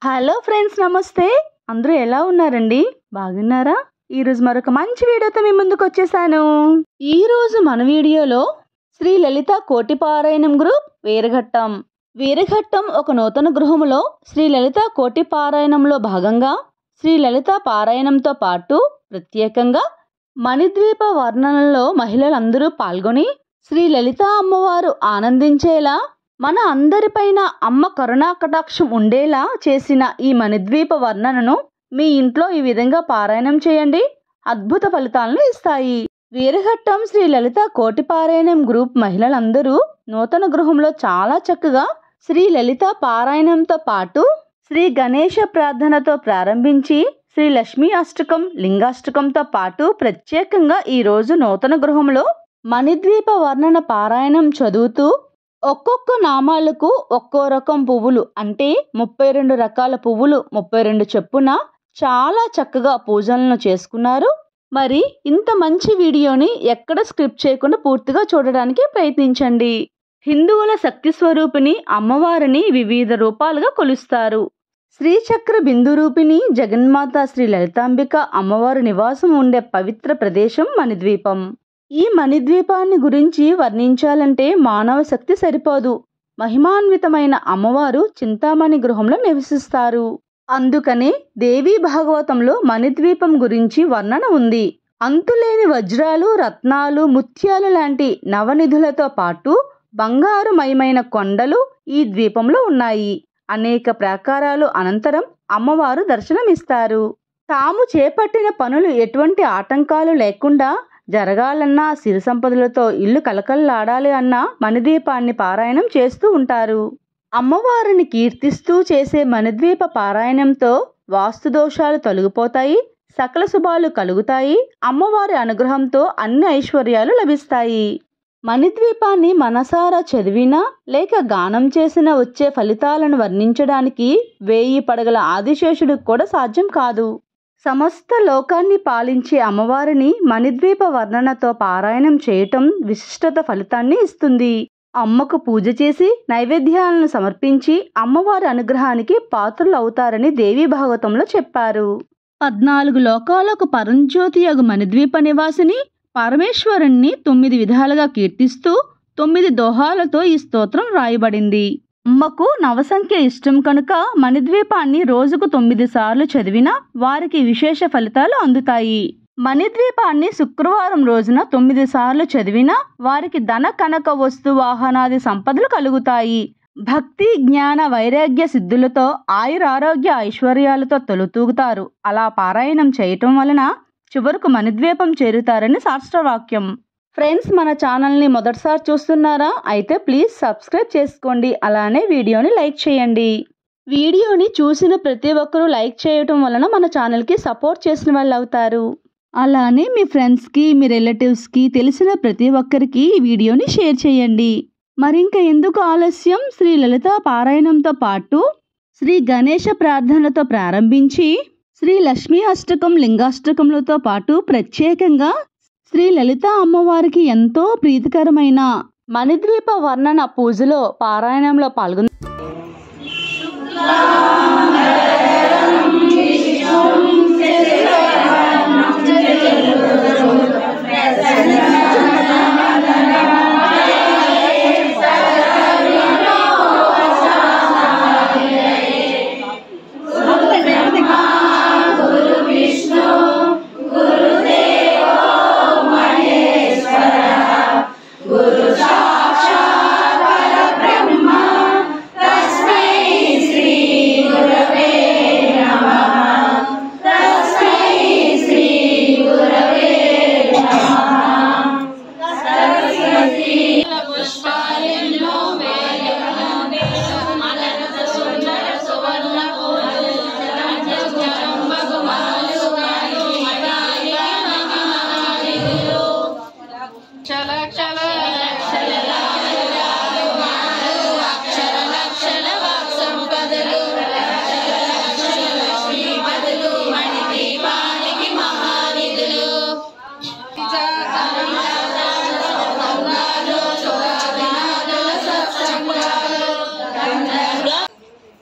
Hello friends, నమస్తే. అందరూ ఎలా ఉన్నారండి? బాగున్నారా? ఈరోజు మరొక మంచి వీడియోతో మీ ముందుకు వచ్చేసాను. ఈరోజు మన వీడియోలో శ్రీ లలిత కోటి పారాయణం గ్రూప్ వీరఘట్టం ఒక నూతన గృహములో శ్రీ లలిత కోటి పారాయణంలో భాగంగా శ్రీ లలిత పారాయణంతో పాటు ప్రత్యేకంగా మణిద్వీప వర్ణనలో మహిళలందరూ పాల్గొని శ్రీ లలిత అమ్మవారు ఆనందించేలా మన అందరిపైన అమ్మ కరుణా కటాక్షం ఉండేలా చేసిన ఈ మణిద్వీప వర్ణనను మీ ఇంట్లో ఈ విధంగా పారాయణం చేయండి. అద్భుత ఫలితాలను ఇస్తాయి. వీరఘట్టం శ్రీ లలిత కోటి పారాయణం గ్రూప్ మహిళలందరూ నూతన గృహంలో చాలా చక్కగా శ్రీ లలిత పారాయణంతో పాటు శ్రీ గణేష ప్రార్థనతో ప్రారంభించి శ్రీ లక్ష్మీ అష్టకం, లింగాష్టకంతో పాటు ప్రత్యేకంగా ఈరోజు నూతన గృహంలో మణిద్వీప వర్ణన పారాయణం చదువుతూ ఒక్కొక్క నామాలకు ఒక్కో రకం పువ్వులు అంటే 32 రకాల పువ్వులు 32 చెప్పున చాలా చక్కగా పూజలను చేసుకున్నారు. మరి ఇంత మంచి వీడియోని ఎక్కడ స్క్రిప్ట్ చేయకుండా పూర్తిగా చూడడానికి ప్రయత్నించండి. హిందువుల శక్తి స్వరూపిణి అమ్మవారిని వివిధ రూపాలుగా కొలుస్తారు. శ్రీచక్ర బిందు రూపిణి జగన్మాత శ్రీ లలితాంబిక అమ్మవారు నివాసం ఉండే పవిత్ర ప్రదేశం మణిద్వీపం. ఈ మణిద్వీపాన్ని గురించి వర్ణించాలంటే మానవ శక్తి సరిపోదు. మహిమాన్వితమైన అమ్మవారు చింతామణి గృహంలో నివసిస్తారు. అందుకనే దేవీ భాగవతంలో మణిద్వీపం గురించి వర్ణన ఉంది. అంతులేని వజ్రాలు, రత్నాలు, ముత్యాలు లాంటి నవనిధులతో పాటు బంగారుమయమైన కొండలు ఈ ద్వీపంలో ఉన్నాయి. అనేక ప్రాకారాలు అనంతరం అమ్మవారు దర్శనమిస్తారు. తాము చేపట్టిన పనులు ఎటువంటి ఆటంకాలు లేకుండా జరగాలన్నా, సిరి సంపదలతో ఇల్లు కలకల్లాడాలి అన్నా మణిద్వీపాన్ని పారాయణం చేస్తూ ఉంటారు. అమ్మవారిని కీర్తిస్తూ చేసే మణిద్వీప పారాయణంతో వాస్తు దోషాలు తొలగిపోతాయి, సకల శుభాలు కలుగుతాయి. అమ్మవారి అనుగ్రహంతో అన్ని ఐశ్వర్యాలు లభిస్తాయి. మణిద్వీపాన్ని మనసారా చదివినా లేక గానం చేసిన వచ్చే ఫలితాలను వర్ణించడానికి 1000 పడగల ఆదిశేషుడికి కూడా సాధ్యం కాదు. సమస్త లోకాన్ని పాలించే అమ్మవారిని మణిద్వీప వర్ణనతో పారాయణం చేయటం విశిష్టత ఫలితాన్ని ఇస్తుంది. అమ్మకు పూజ చేసి నైవేద్యాలను సమర్పించి అమ్మవారి అనుగ్రహానికి పాత్రలు అవుతారని దేవీ భాగవతంలో చెప్పారు. 14 లోకాలకు పరంజ్యోతియగు మణిద్వీప నివాసిని పరమేశ్వరుణ్ణి 9 విధాలుగా కీర్తిస్తూ 9 దోహాలతో ఈ స్తోత్రం రాయబడింది. అమ్మకు నవసంఖ్య ఇష్టం కనుక మణిద్వీపాన్ని రోజుకు 9 సార్లు చదివినా వారికి విశేష ఫలితాలు అందుతాయి. మణిద్వీపాన్ని శుక్రవారం రోజున 9 సార్లు చదివినా వారికి ధన, కనక, వస్తు, వాహనాది సంపదలు కలుగుతాయి. భక్తి, జ్ఞాన, వైరాగ్య సిద్ధులతో ఆయురారోగ్య ఐశ్వర్యాలతో తొలుతూగుతారు. అలా పారాయణం చేయటం వలన చివరకు మణిద్వీపం చేరుతారని శాస్త్రవాక్యం. ఫ్రెండ్స్, మన ఛానల్ని మొదటిసారి చూస్తున్నారా? అయితే ప్లీజ్ సబ్స్క్రైబ్ చేసుకోండి. అలానే వీడియోని లైక్ చేయండి. వీడియోని చూసిన ప్రతి ఒక్కరూ లైక్ చేయటం వలన మన ఛానల్కి సపోర్ట్ చేసిన వాళ్ళు అవుతారు. అలానే మీ ఫ్రెండ్స్కి, మీ రిలేటివ్స్కి, తెలిసిన ప్రతి ఒక్కరికి ఈ వీడియోని షేర్ చేయండి. మరింక ఎందుకు ఆలస్యం? శ్రీ లలిత పారాయణంతో పాటు శ్రీ గణేష ప్రార్థనతో ప్రారంభించి శ్రీ లక్ష్మీ అష్టకం, లింగాష్టకములతో పాటు ప్రత్యేకంగా శ్రీ లలిత అమ్మవారికి ఎంతో ప్రీతికరమైన మణిద్వీప వర్ణన పూజలో పారాయణంలో పాల్గొన్నారు. సాక్షాత్ పరబ్రహ్మ తస్మై శ్రీ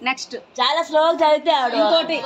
నెక్స్ట్ చాలా స్లోగా చదివితే ఆవిడ ఇంకోటి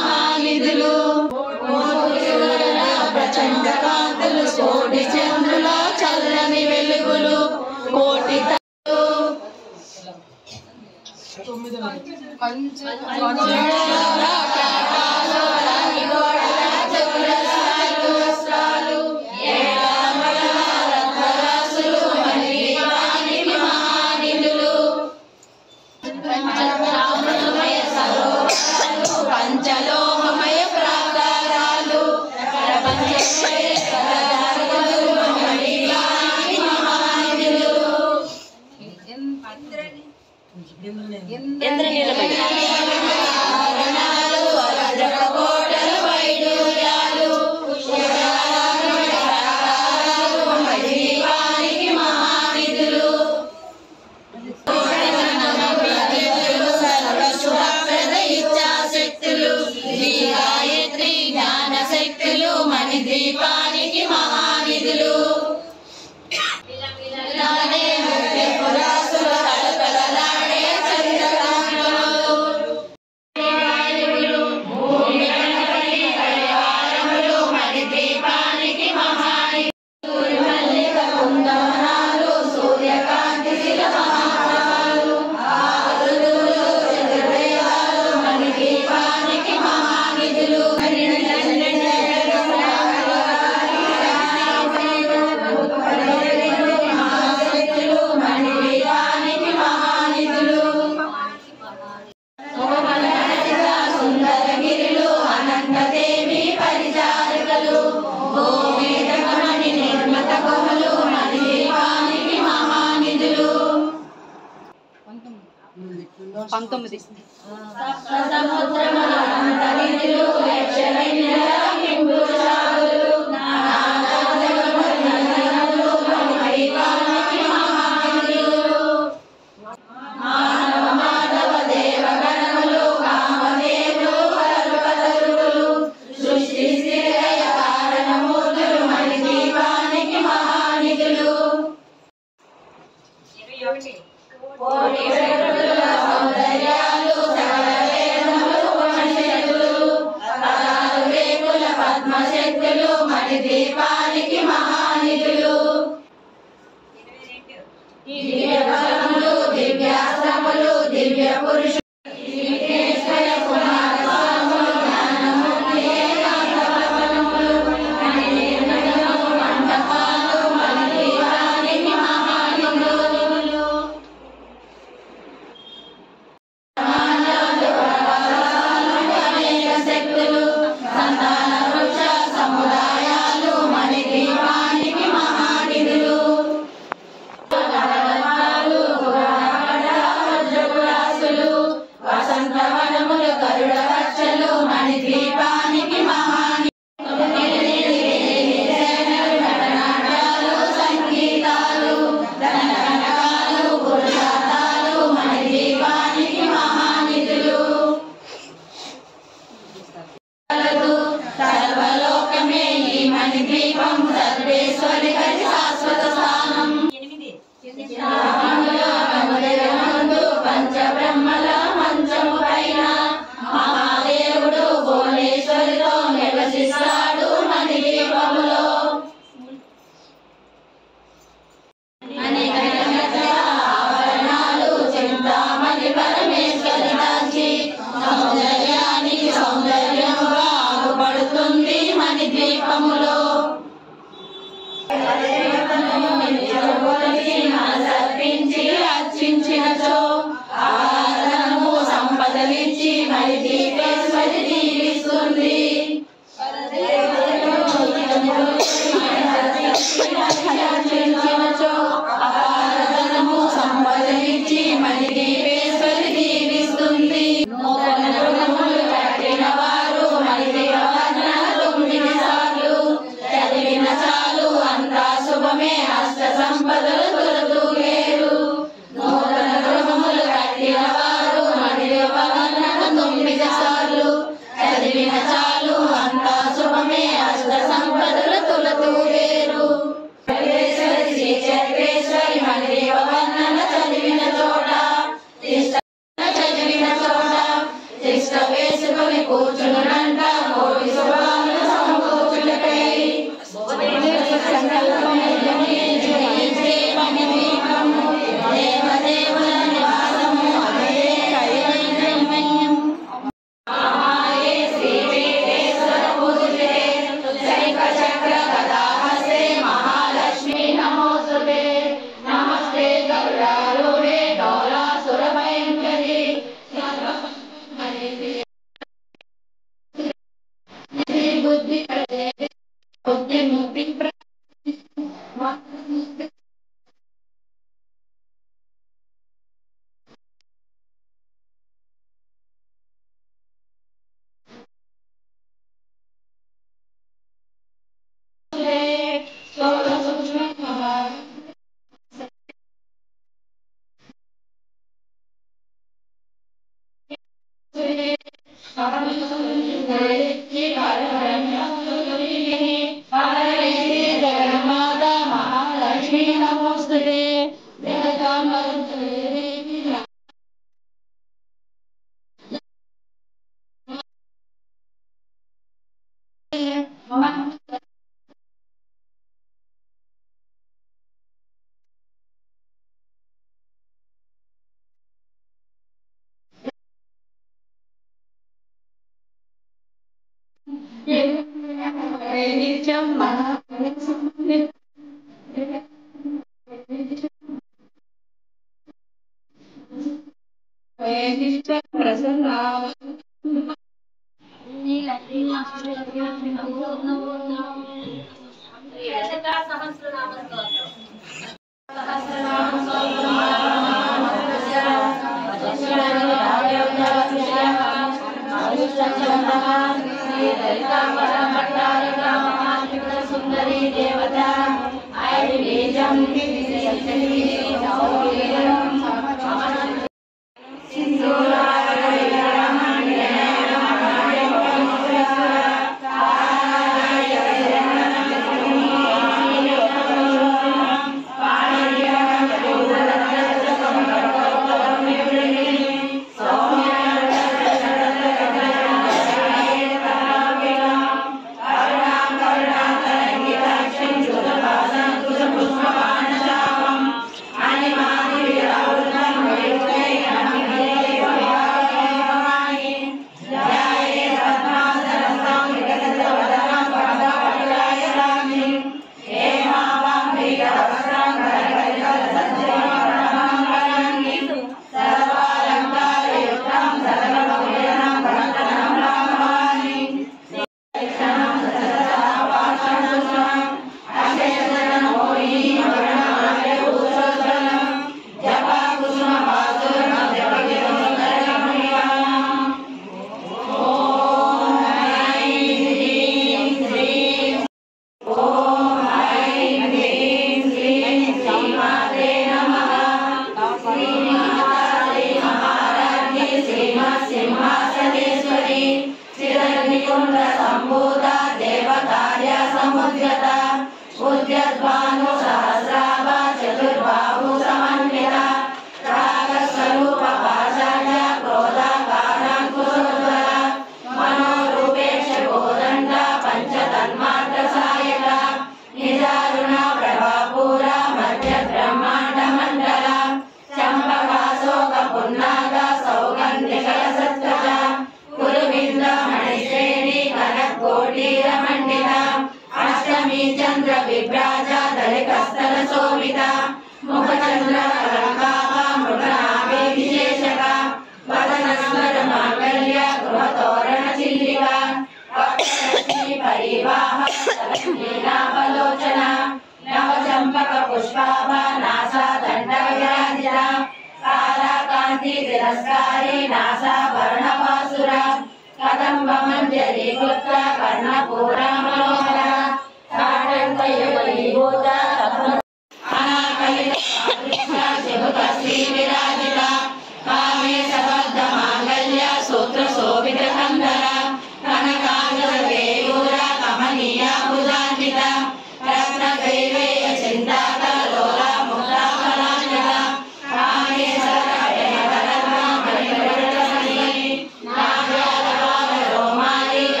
Romaria,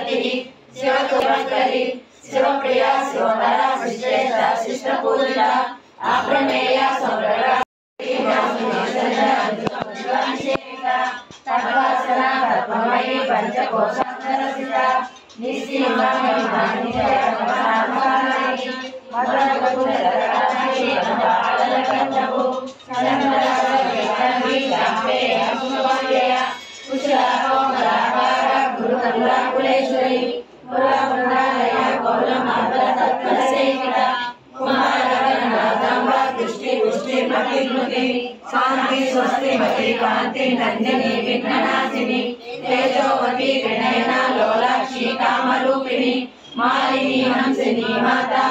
शिवकरी शिवप्रिया शिवपरा श्रेष्ठ शिष्ट पूजिता अप्रमेय सौरगा तद्वासना तत्वमयी पंचकोशान्तरसिता शांति स्वस्तिमती कांति नंदिनी विघ्ननाशिनी तेजोवती गणेना लोलाक्षी कामरूपिणी मालिनी हंसिनी माता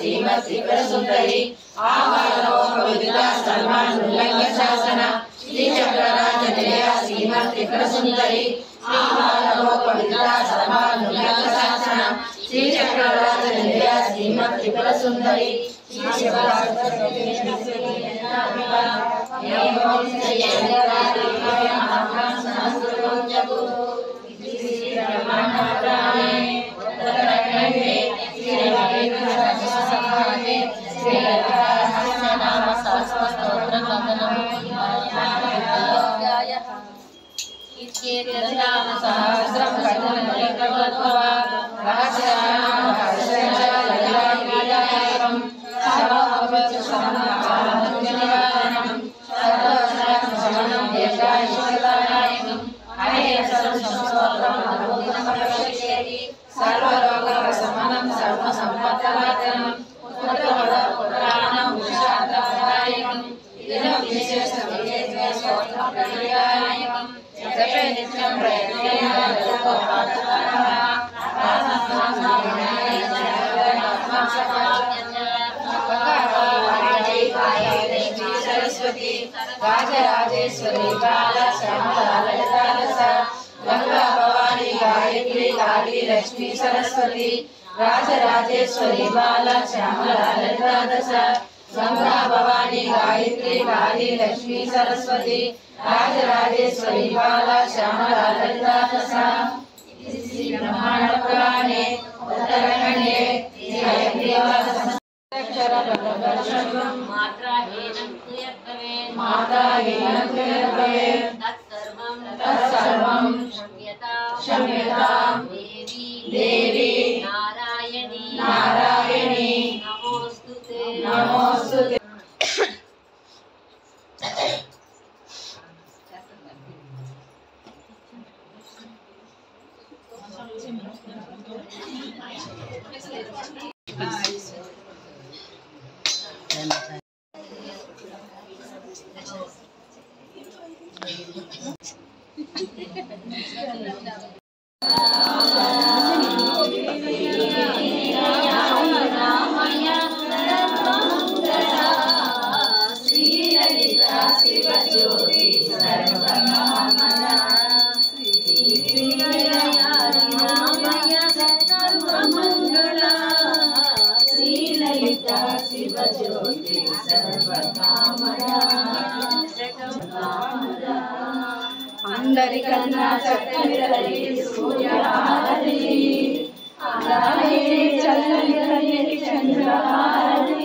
श्रीमती प्रसुंदरी आवालोकविद्या सर्वानुल्लंघ शासन श्रीचक्रराजनिलया श्रीमती प्रसुंदरी आवालोकविद्या सर्वानुल्लंघ शासन श्रीचक्रराजनिलया श्रीमती प्रसुंदरी सर्वरोगशमनं सर्वसम्पत्प्रदायकं पुत्रवरपुत्राणां विशालप्रदायकं दिनविशेषविशेषस्तोत्रप्रदायकं जपे नित्यं प्रयत्नेन सरस्वती राजराजेश्वरी बाला श्यामला ललिता गंगा भवानी गायत्री काली लक्ष्मी सरस्वती राजराजेश्वरी बाला श्यामला ललिता गंगा भवानी गायत्री काली लक्ष्मी सरस्वती राजराजेश्वरी बाला श्यामला ललिता ब्रह्मांड पुराणे उत्तरखंडे मात्राहीनं क्रियत्वे तत्सर्वं क्षम्यतां देवी नारायणी नमोस्तुते అందరికన్నా చక్కని తల్లి సూర్యహారతి అలాగే చల్లని కన్యకి చంద్రహారతి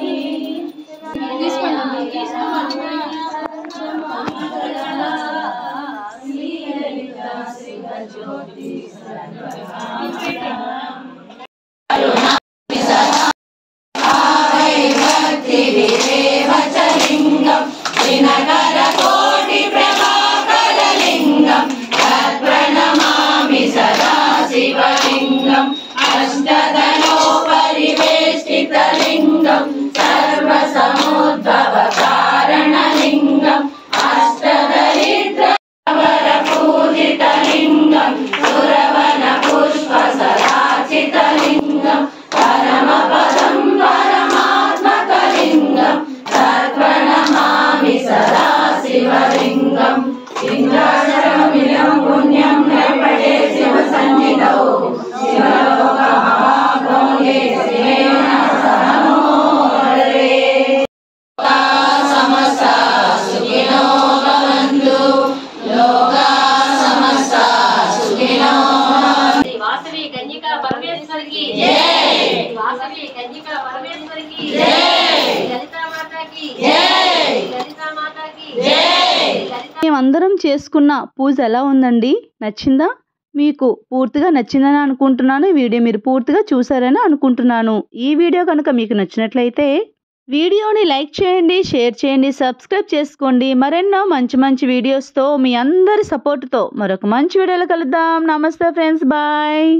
अष्टदलोपरिवेष्टितलिङ्गं सर्वसमुद्भवकारणलिङ्गम् अष्टदरिद्रवरपूजितलिङ्गं सुरवनपुष्पसरा వాసవి కన్యకా పరమేశ్వరికి జై, వాసవి కన్యకా పరమేశ్వరికి జై, లలితా మాతాకి జై, లలితా మాతాకి జై. మేమందరం చేసుకున్న పూజ ఎలా ఉందండి? నచ్చిందా? మీకు పూర్తిగా నచ్చిందని అనుకుంటున్నాను. ఈ వీడియో మీరు పూర్తిగా చూసారని అనుకుంటున్నాను. ఈ వీడియో కనుక మీకు నచ్చినట్లయితే వీడియోని లైక్ చేయండి, షేర్ చేయండి, సబ్స్క్రైబ్ చేసుకోండి. మరెన్నో మంచి మంచి వీడియోస్తో మీ అందరి సపోర్టుతో మరొక మంచి వీడియోలో కలుద్దాం. నమస్తే ఫ్రెండ్స్, బాయ్.